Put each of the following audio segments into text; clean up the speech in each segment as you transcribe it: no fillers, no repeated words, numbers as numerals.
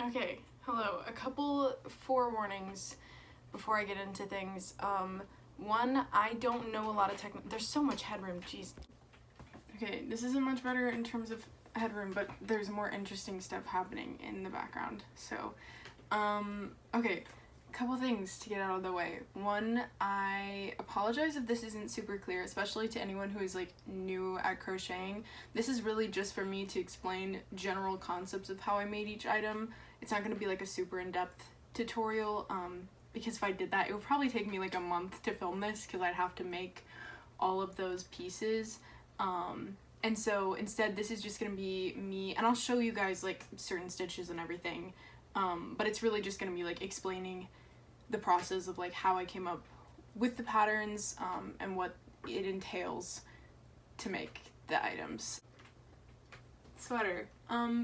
Okay, hello. A couple forewarnings before I get into things. One, I don't know a lot of there's so much headroom, jeez. Okay, this isn't much better in terms of headroom, but there's more interesting stuff happening in the background. So, okay, couple things to get out of the way. One, I apologize if this isn't super clear, especially to anyone who is like new at crocheting. This is really just for me to explain general concepts of how I made each item. It's not going to be like a super in-depth tutorial, because if I did that, it would probably take me like a month to film this because I'd have to make all of those pieces. And so instead this is just going to be me, and I'll show you guys like certain stitches and everything, but it's really just going to be like explaining the process of like how I came up with the patterns, and what it entails to make the items. Sweater.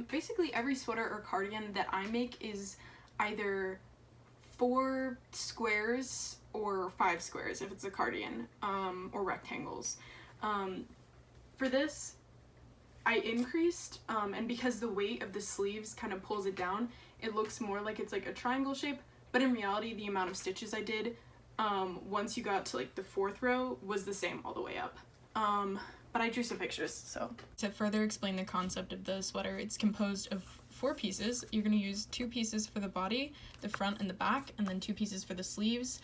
Basically every sweater or cardigan that I make is either 4 squares or 5 squares if it's a cardigan, or rectangles. For this, I increased, and because the weight of the sleeves kind of pulls it down, it looks more like it's like a triangle shape, but in reality the amount of stitches I did once you got to like the 4th row was the same all the way up. But I drew some pictures, so. To further explain the concept of the sweater, it's composed of 4 pieces. You're going to use 2 pieces for the body, the front and the back, and then 2 pieces for the sleeves.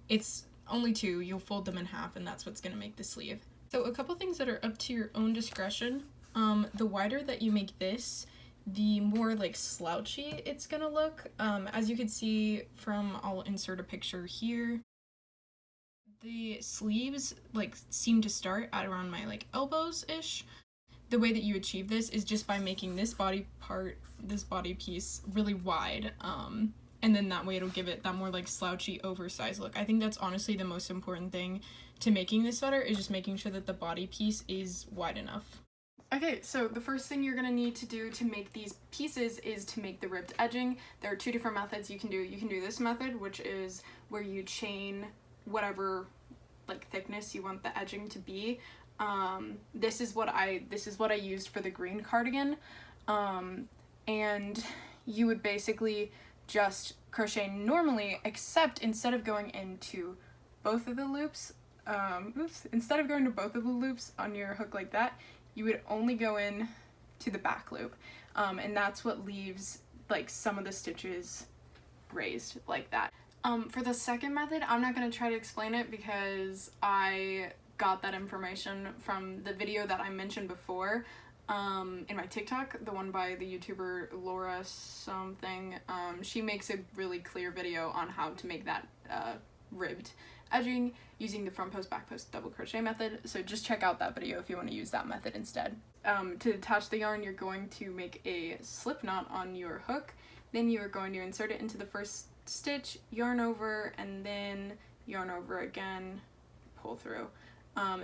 It's only 2, you'll fold them in half, and that's what's going to make the sleeve. So a couple things that are up to your own discretion. The wider that you make this, the more like slouchy it's going to look. As you can see from, I'll insert a picture here. The sleeves like seem to start at around my like elbows-ish. The way that you achieve this is just by making this body part, this body piece really wide, and then that way it'll give it that more like slouchy oversized look. I think that's honestly the most important thing to making this sweater, is just making sure that the body piece is wide enough. Okay, so the first thing you're gonna need to do to make these pieces is to make the ribbed edging. There are 2 different methods you can do. You can do this method, which is where you chain whatever like thickness you want the edging to be. This is what I used for the green cardigan, and you would basically just crochet normally, except instead of going into both of the loops, instead of going to both of the loops on your hook like that, you would only go in to the back loop, and that's what leaves like some of the stitches raised like that. For the second method, I'm not going to try to explain it because I got that information from the video that I mentioned before, in my TikTok, the one by the YouTuber Laura something. She makes a really clear video on how to make that ribbed edging using the front post back post double crochet method, so just check out that video if you want to use that method instead. To attach the yarn, you're going to make a slip knot on your hook, then you are going to insert it into the first stitch, yarn over, and then yarn over again, pull through.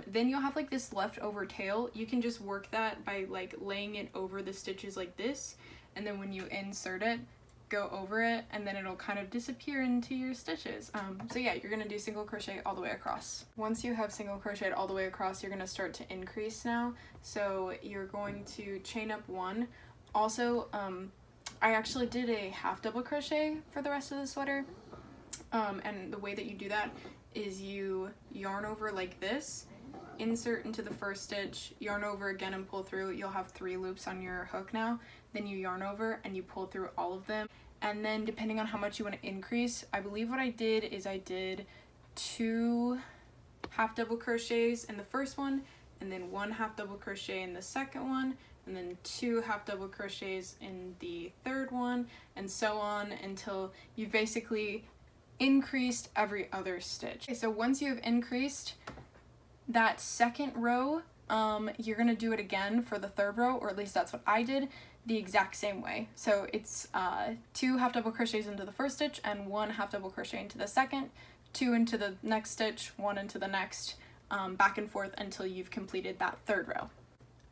Then you'll have like this leftover tail. You can just work that by like laying it over the stitches like this, and then when you insert it, go over it, and then it'll kind of disappear into your stitches. So yeah, you're gonna do single crochet all the way across. Once you have single crocheted all the way across, you're gonna start to increase now. So you're going to chain up 1. Also, I actually did a half double crochet for the rest of the sweater, and the way that you do that is you yarn over like this, insert into the first stitch, yarn over again and pull through. You'll have 3 loops on your hook now. Then you yarn over and you pull through all of them, and then depending on how much you want to increase, I believe what I did is I did 2 half double crochets in the first one, and then 1 half double crochet in the second one, and then 2 half double crochets in the third one, and so on until you've basically increased every other stitch. Okay, so once you have increased that second row, you're gonna do it again for the 3rd row, or at least that's what I did, the exact same way. So it's 2 half double crochets into the first stitch and 1 half double crochet into the second, 2 into the next stitch, 1 into the next, back and forth until you've completed that 3rd row.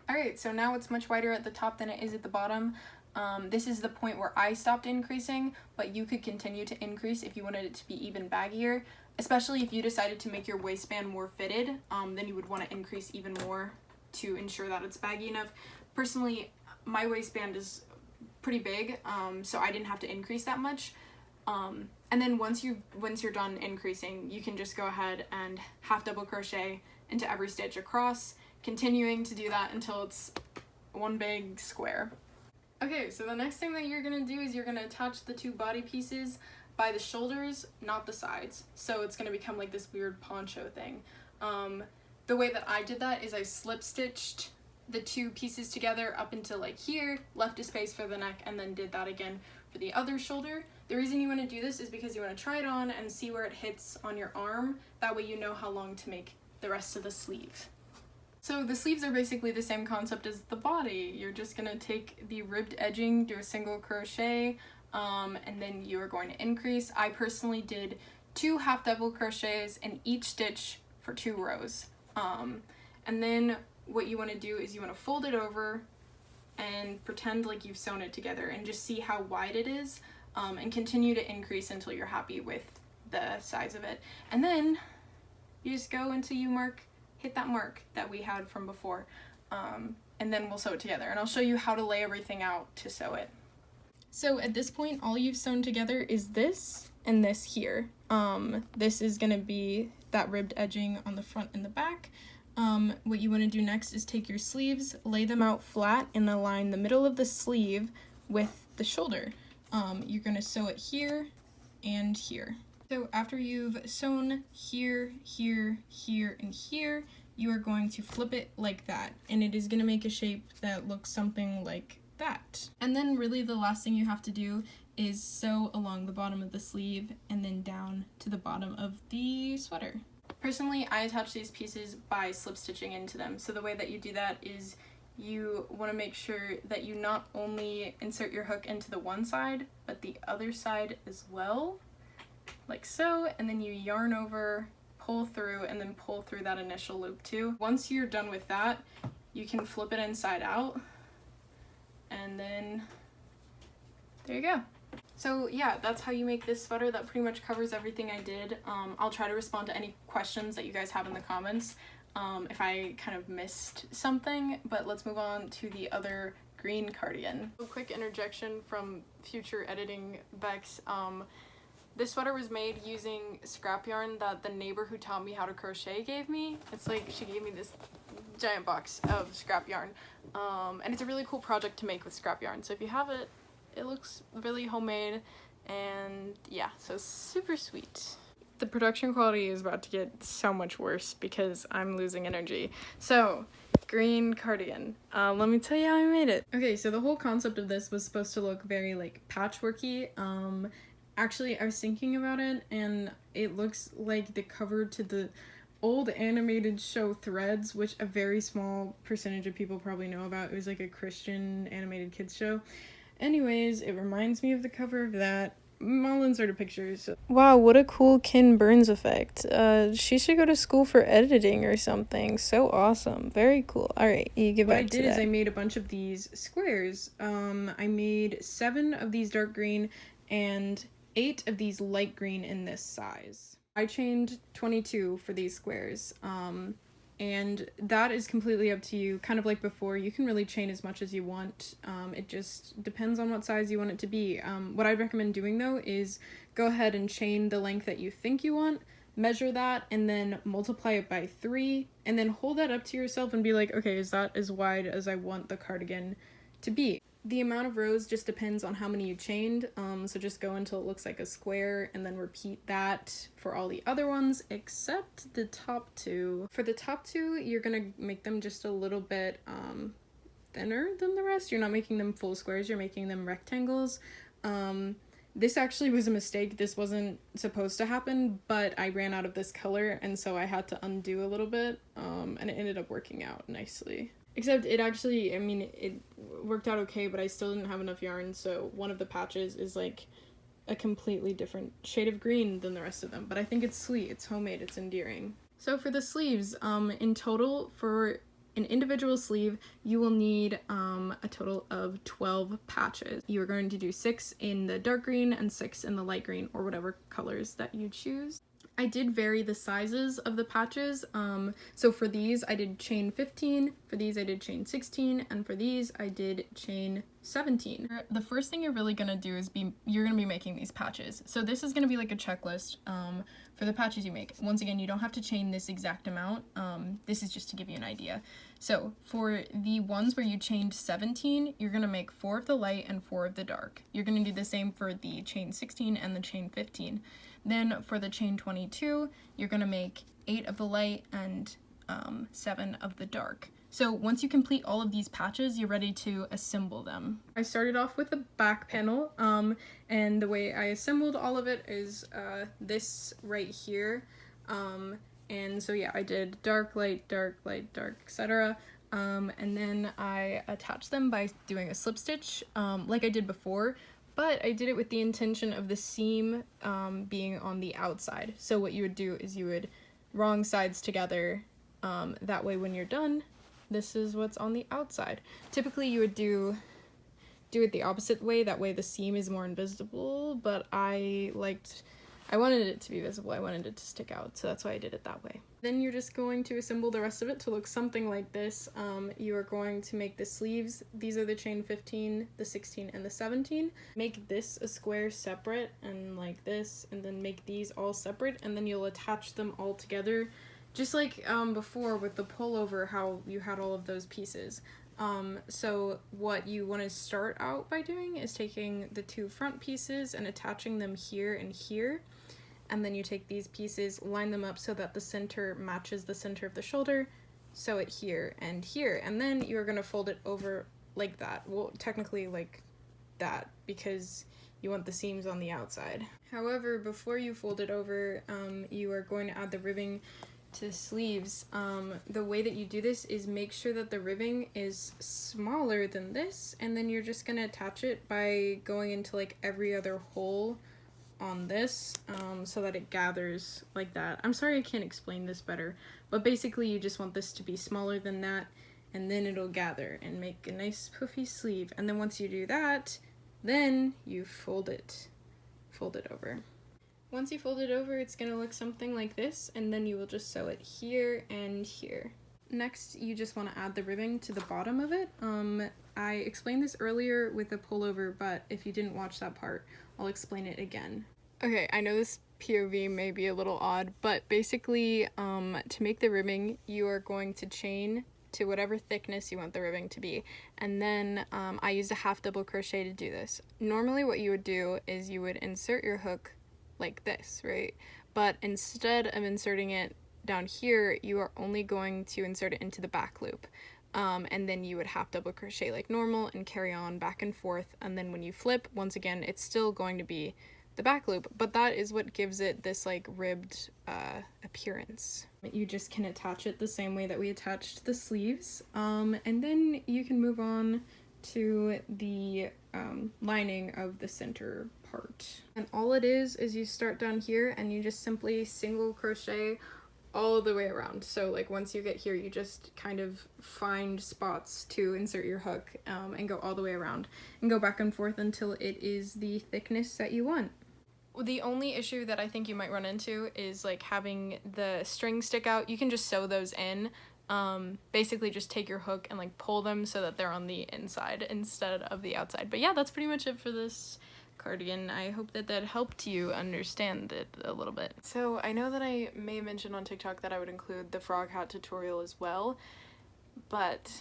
Alright, so now it's much wider at the top than it is at the bottom. This is the point where I stopped increasing, but you could continue to increase if you wanted it to be even baggier, especially if you decided to make your waistband more fitted. Then you would want to increase even more to ensure that it's baggy enough. Personally, my waistband is pretty big, so I didn't have to increase that much. And then once you're done increasing, you can just go ahead and half double crochet into every stitch across, continuing to do that until it's one big square. Okay, so the next thing that you're gonna do is you're gonna attach the two body pieces by the shoulders, not the sides. So it's gonna become like this weird poncho thing. The way that I did that is I slip stitched the two pieces together up into like here, left a space for the neck, and then did that again for the other shoulder. The reason you want to do this is because you want to try it on and see where it hits on your arm. That way you know how long to make the rest of the sleeve. So the sleeves are basically the same concept as the body. You're just going to take the ribbed edging, do a single crochet, and then you are going to increase. I personally did 2 half double crochets in each stitch for 2 rows. And then what you want to do is you want to fold it over and pretend like you've sewn it together and just see how wide it is, and continue to increase until you're happy with the size of it. And then you just go until you hit that mark that we had from before, and then we'll sew it together. And I'll show you how to lay everything out to sew it. So at this point, all you've sewn together is this and this here. This is going to be that ribbed edging on the front and the back. What you want to do next is take your sleeves, lay them out flat, and align the middle of the sleeve with the shoulder. You're going to sew it here and here. So after you've sewn here, here, here, and here, you are going to flip it like that, and it is going to make a shape that looks something like that. And then really the last thing you have to do is sew along the bottom of the sleeve and then down to the bottom of the sweater. Personally, I attach these pieces by slip stitching into them. So the way that you do that is you want to make sure that you not only insert your hook into the one side, but the other side as well, like so, and then you yarn over, pull through, and then pull through that initial loop too. Once you're done with that, you can flip it inside out, and then there you go. So yeah, that's how you make this sweater. That pretty much covers everything I did. I'll try to respond to any questions that you guys have in the comments if I kind of missed something, but let's move on to the other green cardigan. A quick interjection from future editing Bex. This sweater was made using scrap yarn that the neighbor who taught me how to crochet gave me. It's like she gave me this giant box of scrap yarn, and it's a really cool project to make with scrap yarn. So if you have it, it looks really homemade, and yeah, so super sweet. The production quality is about to get so much worse because I'm losing energy. So, green cardigan. Let me tell you how I made it. Okay, so the whole concept of this was supposed to look very like patchworky. Actually, I was thinking about it, and it looks like the cover to the old animated show Threads, which a very small percentage of people probably know about. It was like a Christian animated kids show. Anyways, it reminds me of the cover of that. I'll insert a picture. So. Wow, what a cool Ken Burns effect. She should go to school for editing or something. So awesome. Very cool. Alright, you get back to that. What I did is I made a bunch of these squares. I made 7 of these dark green and 8 of these light green in this size. I chained 22 for these squares. And that is completely up to you. Kind of like before, you can really chain as much as you want. It just depends on what size you want it to be. What I'd recommend doing though is go ahead and chain the length that you think you want, measure that, and then multiply it by 3, and then hold that up to yourself and be like, okay, is that as wide as I want the cardigan to be? The amount of rows just depends on how many you chained, so just go until it looks like a square and then repeat that for all the other ones except the top 2. For the top 2, you're gonna make them just a little bit thinner than the rest. You're not making them full squares, you're making them rectangles. This actually was a mistake. This wasn't supposed to happen, but I ran out of this color, and so I had to undo a little bit, and it ended up working out nicely. Except it actually, I mean, it worked out okay, but I still didn't have enough yarn, so one of the patches is like a completely different shade of green than the rest of them. But I think it's sweet, it's homemade, it's endearing. So for the sleeves, in total, for an individual sleeve, you will need a total of 12 patches. You are going to do 6 in the dark green and 6 in the light green, or whatever colors that you choose. I did vary the sizes of the patches, so for these I did chain 15, for these I did chain 16, and for these I did chain 17. The first thing you're really gonna do is you're gonna be making these patches. So this is gonna be like a checklist for the patches you make. Once again, you don't have to chain this exact amount. This is just to give you an idea. So for the ones where you chained 17, you're gonna make 4 of the light and 4 of the dark. You're gonna do the same for the chain 16 and the chain 15. Then for the chain 22, you're gonna make 8 of the light and 7 of the dark. So once you complete all of these patches, you're ready to assemble them. I started off with the back panel, and the way I assembled all of it is this right here. And so yeah, I did dark, light, dark, etc. And then I attached them by doing a slip stitch, like I did before, but I did it with the intention of the seam being on the outside. So what you would do is you would wrong sides together, that way when you're done, this is what's on the outside. Typically you would do it the opposite way, that way the seam is more invisible, but I wanted it to be visible, I wanted it to stick out, so that's why I did it that way. Then you're just going to assemble the rest of it to look something like this. You are going to make the sleeves. These are the chain 15, the 16, and the 17. Make this a square separate, and like this, and then make these all separate, and then you'll attach them all together. Just like before with the pullover, how you had all of those pieces. So what you want to start out by doing is taking the 2 front pieces and attaching them here and here. And then you take these pieces, line them up so that the center matches the center of the shoulder, sew it here and here. And then you're going to fold it over like that. Well, technically like that, because you want the seams on the outside. However, before you fold it over, you are going to add the ribbing to the sleeves. The way that you do this is make sure that the ribbing is smaller than this, and then you're just gonna attach it by going into like every other hole on this, so that it gathers like that. I'm sorry I can't explain this better, but basically you just want this to be smaller than that, and then it'll gather and make a nice puffy sleeve. And then once you do that, then you fold it over. Once you fold it over, it's gonna look something like this, and then you will just sew it here and here. Next, you just want to add the ribbing to the bottom of it. I explained this earlier with the pullover, but if you didn't watch that part, I'll explain it again. Okay, I know this POV may be a little odd, but basically, to make the ribbing, you are going to chain to whatever thickness you want the ribbing to be, and then I used a half double crochet to do this. Normally what you would do is you would insert your hook like this, right? But instead of inserting it down here, you are only going to insert it into the back loop. And then you would half double crochet like normal and carry on back and forth. And then when you flip, once again, it's still going to be the back loop, but that is what gives it this like ribbed appearance. You just can attach it the same way that we attached the sleeves. And then you can move on to the lining of the center part. And all it is you start down here and you just simply single crochet all the way around. So like once you get here, you just kind of find spots to insert your hook and go all the way around and go back and forth until it is the thickness that you want. The only issue that I think you might run into is like having the strings stick out. You can just sew those in. Basically just take your hook and like pull them so that they're on the inside instead of the outside. But yeah, that's pretty much it for this cardigan. I hope that helped you understand it a little bit. So I know that I may have mentioned on TikTok that I would include the frog hat tutorial as well, but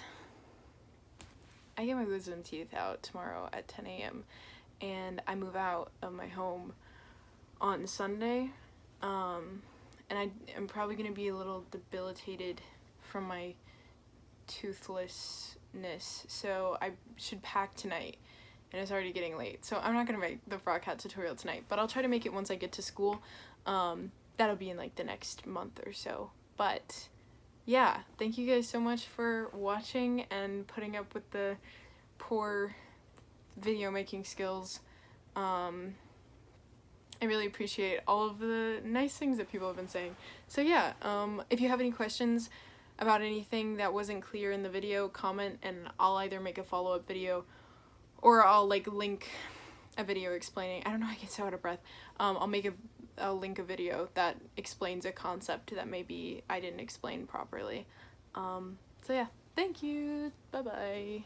I get my wisdom teeth out tomorrow at 10 a.m. and I move out of my home on Sunday, and I'm probably gonna be a little debilitated from my toothlessness, so I should pack tonight, and it's already getting late, so I'm not gonna make the frog hat tutorial tonight, but I'll try to make it once I get to school. That'll be in like the next month or so. But yeah, thank you guys so much for watching and putting up with the poor video making skills. I really appreciate all of the nice things that people have been saying. So yeah, if you have any questions about anything that wasn't clear in the video, comment and I'll either make a follow-up video or I'll like link a video explaining, I don't know, I get so out of breath. I'll link a video that explains a concept that maybe I didn't explain properly. So yeah, thank you, bye bye.